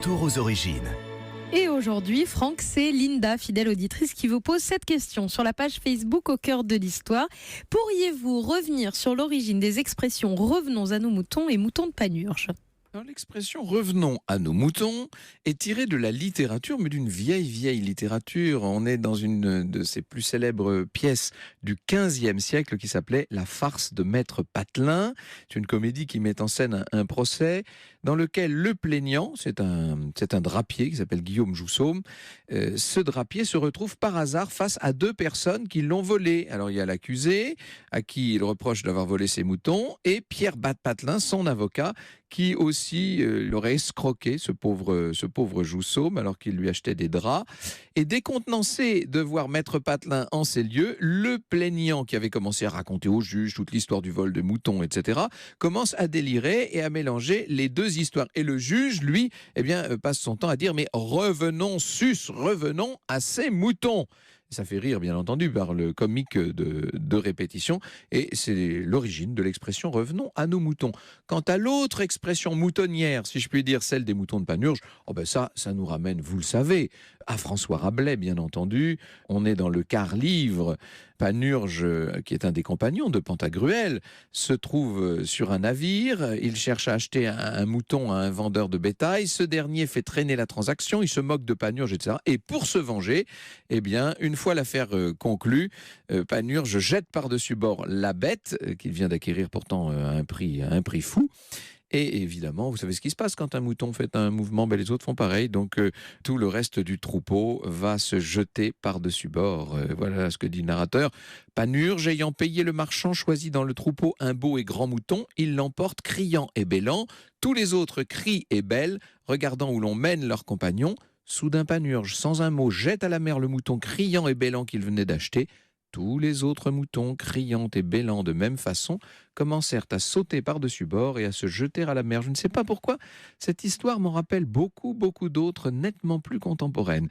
Retour aux origines. Et aujourd'hui, Franck, c'est Linda, fidèle auditrice, qui vous pose cette question sur la page Facebook Au cœur de l'histoire. Pourriez-vous revenir sur l'origine des expressions « revenons à nos moutons » et « moutons de Panurge » ? Alors, l'expression « revenons à nos moutons » est tirée de la littérature, mais d'une vieille littérature. On est dans une de ses plus célèbres pièces du XVe siècle qui s'appelait « La farce de Maître Patelin ». C'est une comédie qui met en scène un procès dans lequel le plaignant, c'est un drapier qui s'appelle Guillaume Joussaume, ce drapier se retrouve par hasard face à deux personnes qui l'ont volé. Alors il y a l'accusé, à qui il reproche d'avoir volé ses moutons, et Pierre Patelin, son avocat, qui aussi l'aurait escroqué, ce pauvre Joussaume, alors qu'il lui achetait des draps. Et décontenancé de voir Maître Patelin en ces lieux, le plaignant, qui avait commencé à raconter au juge toute l'histoire du vol de moutons, etc., commence à délirer et à mélanger les deux histoires. Et le juge, lui, passe son temps à dire « mais revenons à ces moutons ». Ça fait rire, bien entendu, par le comique de répétition. Et c'est l'origine de l'expression « revenons à nos moutons ». Quant à l'autre expression moutonnière, si je puis dire, celle des moutons de Panurge, ça nous ramène, vous le savez, à François Rabelais, bien entendu. On est dans le quart-livre. Panurge, qui est un des compagnons de Pantagruel, se trouve sur un navire. Il cherche à acheter un mouton à un vendeur de bétail. Ce dernier fait traîner la transaction. Il se moque de Panurge, etc. Et pour se venger, une fois l'affaire conclue, Panurge jette par-dessus bord la bête qu'il vient d'acquérir pourtant à un prix fou. Et évidemment, vous savez ce qui se passe quand un mouton fait un mouvement, les autres font pareil. Donc tout le reste du troupeau va se jeter par-dessus bord. Voilà ce que dit le narrateur. Panurge, ayant payé le marchand, choisit dans le troupeau un beau et grand mouton. Il l'emporte criant et bêlant. Tous les autres crient et bêlent, regardant où l'on mène leurs compagnons. Soudain Panurge, sans un mot, jette à la mer le mouton criant et bêlant qu'il venait d'acheter. Tous les autres moutons, criant et bêlant de même façon, commencèrent à sauter par-dessus bord et à se jeter à la mer. Je ne sais pas pourquoi, cette histoire m'en rappelle beaucoup d'autres nettement plus contemporaines.